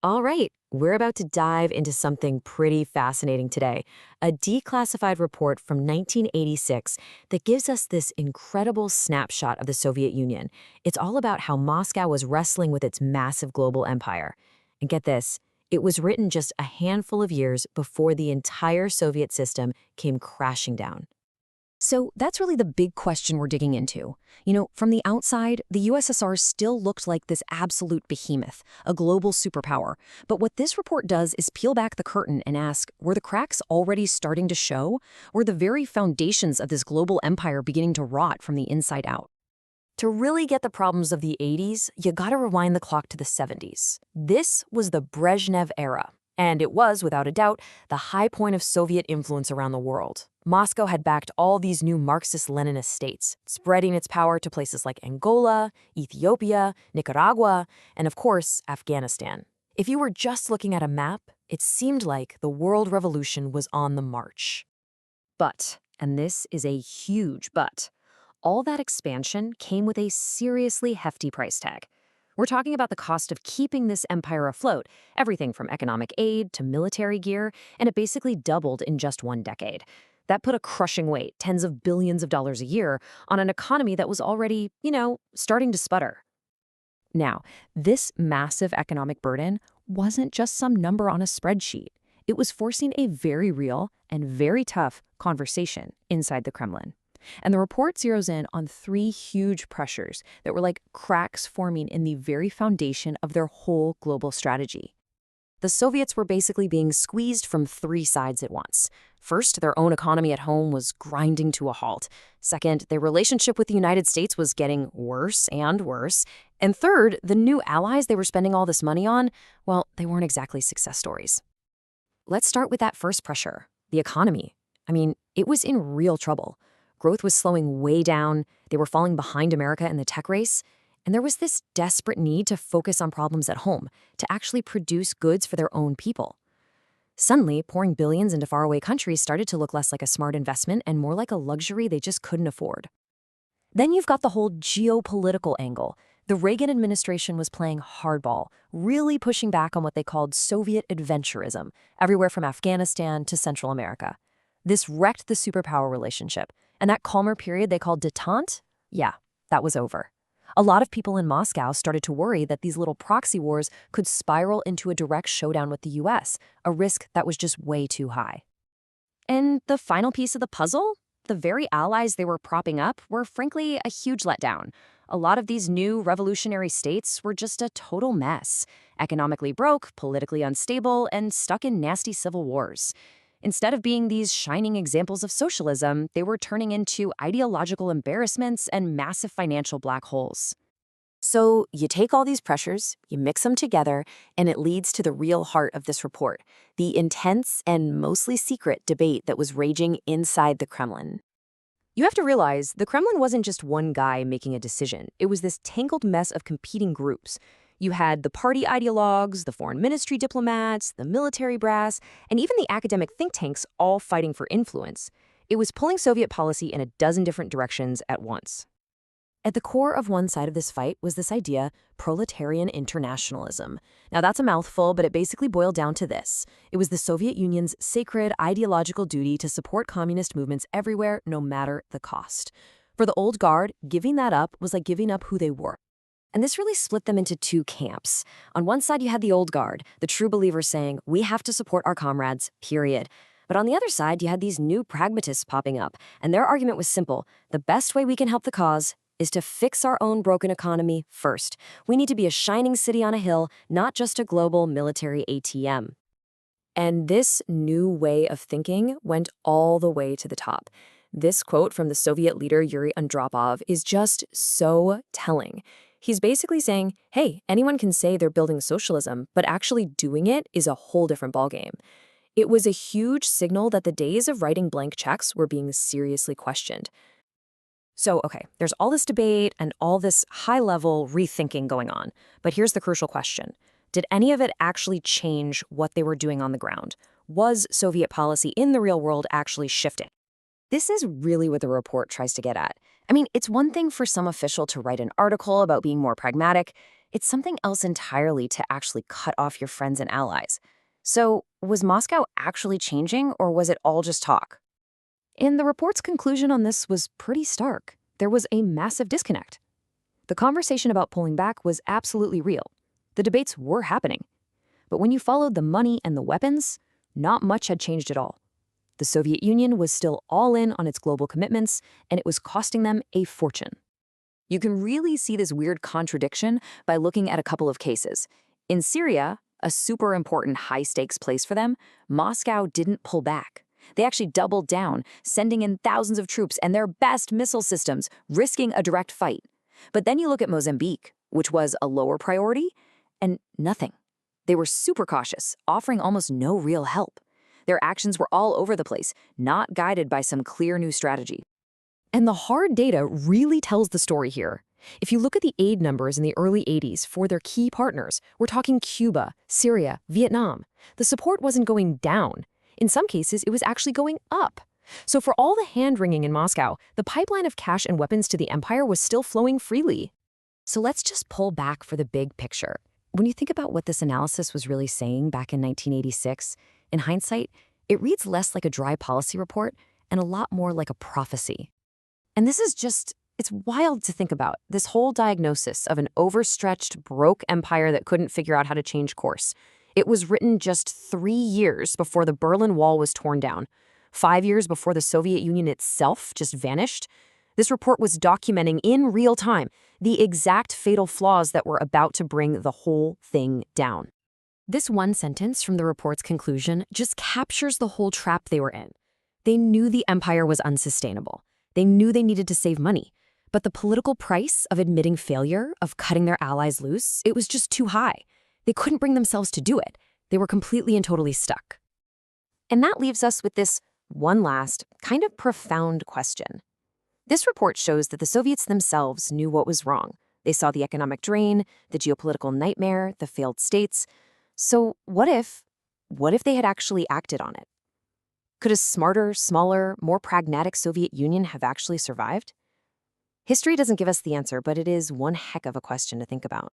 All right, we're about to dive into something pretty fascinating today. A declassified report from 1986 that gives us this incredible snapshot of the Soviet Union. It's all about how Moscow was wrestling with its massive global empire. And get this, it was written just a handful of years before the entire Soviet system came crashing down. So that's really the big question we're digging into. From the outside, the USSR still looked like this absolute behemoth, a global superpower. But what this report does is peel back the curtain and ask, were the cracks already starting to show? Were the very foundations of this global empire beginning to rot from the inside out? To really get the problems of the 80s, you gotta rewind the clock to the 70s. This was the Brezhnev era, and it was, without a doubt, the high point of Soviet influence around the world. Moscow had backed all these new Marxist-Leninist states, spreading its power to places like Angola, Ethiopia, Nicaragua, and of course, Afghanistan. If you were just looking at a map, it seemed like the world revolution was on the march. But, and this is a huge but, all that expansion came with a seriously hefty price tag. We're talking about the cost of keeping this empire afloat, everything from economic aid to military gear, and it basically doubled in just one decade. That put a crushing weight, tens of billions of dollars a year, on an economy that was already, starting to sputter. Now, this massive economic burden wasn't just some number on a spreadsheet. It was forcing a very real and very tough conversation inside the Kremlin. And the report zeroes in on three huge pressures that were like cracks forming in the very foundation of their whole global strategy. The Soviets were basically being squeezed from three sides at once. First, their own economy at home was grinding to a halt. Second, their relationship with the United States was getting worse and worse. And third, the new allies they were spending all this money on, well, they weren't exactly success stories. Let's start with that first pressure, the economy. It was in real trouble. Growth was slowing way down, they were falling behind America in the tech race, and there was this desperate need to focus on problems at home, to actually produce goods for their own people. Suddenly, pouring billions into faraway countries started to look less like a smart investment and more like a luxury they just couldn't afford. Then you've got the whole geopolitical angle. The Reagan administration was playing hardball, really pushing back on what they called Soviet adventurism, everywhere from Afghanistan to Central America. This wrecked the superpower relationship, and that calmer period they called détente, yeah, that was over. A lot of people in Moscow started to worry that these little proxy wars could spiral into a direct showdown with the US, a risk that was just way too high. And the final piece of the puzzle? The very allies they were propping up were frankly a huge letdown. A lot of these new revolutionary states were just a total mess, economically broke, politically unstable, and stuck in nasty civil wars. Instead of being these shining examples of socialism, they were turning into ideological embarrassments and massive financial black holes. So you take all these pressures, you mix them together, and it leads to the real heart of this report, the intense and mostly secret debate that was raging inside the Kremlin. You have to realize the Kremlin wasn't just one guy making a decision. It was this tangled mess of competing groups. You had the party ideologues, the foreign ministry diplomats, the military brass, and even the academic think tanks all fighting for influence. It was pulling Soviet policy in a dozen different directions at once. At the core of one side of this fight was this idea, proletarian internationalism. Now that's a mouthful, but it basically boiled down to this. It was the Soviet Union's sacred ideological duty to support communist movements everywhere, no matter the cost. For the old guard, giving that up was like giving up who they were. And this really split them into two camps. On one side, you had the old guard, the true believers saying, we have to support our comrades, period. But on the other side, you had these new pragmatists popping up, and their argument was simple. The best way we can help the cause is to fix our own broken economy first. We need to be a shining city on a hill, not just a global military ATM. And this new way of thinking went all the way to the top. This quote from the Soviet leader Yuri Andropov is just so telling. He's basically saying, hey, anyone can say they're building socialism, but actually doing it is a whole different ballgame. It was a huge signal that the days of writing blank checks were being seriously questioned. So, okay, there's all this debate and all this high-level rethinking going on, but here's the crucial question. Did any of it actually change what they were doing on the ground? Was Soviet policy in the real world actually shifting? This is really what the report tries to get at. I mean, it's one thing for some official to write an article about being more pragmatic. It's something else entirely to actually cut off your friends and allies. So, was Moscow actually changing, or was it all just talk? And the report's conclusion on this was pretty stark. There was a massive disconnect. The conversation about pulling back was absolutely real. The debates were happening. But when you followed the money and the weapons, not much had changed at all. The Soviet Union was still all in on its global commitments, and it was costing them a fortune. You can really see this weird contradiction by looking at a couple of cases. In Syria, a super important high-stakes place for them, Moscow didn't pull back. They actually doubled down, sending in thousands of troops and their best missile systems, risking a direct fight. But then you look at Mozambique, which was a lower priority, and nothing. They were super cautious, offering almost no real help. Their actions were all over the place, not guided by some clear new strategy. And the hard data really tells the story here. If you look at the aid numbers in the early 80s for their key partners, we're talking Cuba, Syria, Vietnam. The support wasn't going down. In some cases, it was actually going up. So for all the hand-wringing in Moscow, the pipeline of cash and weapons to the empire was still flowing freely. So let's just pull back for the big picture. When you think about what this analysis was really saying back in 1986, in hindsight, it reads less like a dry policy report and a lot more like a prophecy. And this is just, it's wild to think about, this whole diagnosis of an overstretched, broke empire that couldn't figure out how to change course. It was written just 3 years before the Berlin Wall was torn down, 5 years before the Soviet Union itself just vanished. This report was documenting in real time the exact fatal flaws that were about to bring the whole thing down. This one sentence from the report's conclusion just captures the whole trap they were in. They knew the empire was unsustainable. They knew they needed to save money. But the political price of admitting failure, of cutting their allies loose, it was just too high. They couldn't bring themselves to do it. They were completely and totally stuck. And that leaves us with this one last, kind of profound question. This report shows that the Soviets themselves knew what was wrong. They saw the economic drain, the geopolitical nightmare, the failed states. So what if they had actually acted on it? Could a smarter, smaller, more pragmatic Soviet Union have actually survived? History doesn't give us the answer, but it is one heck of a question to think about.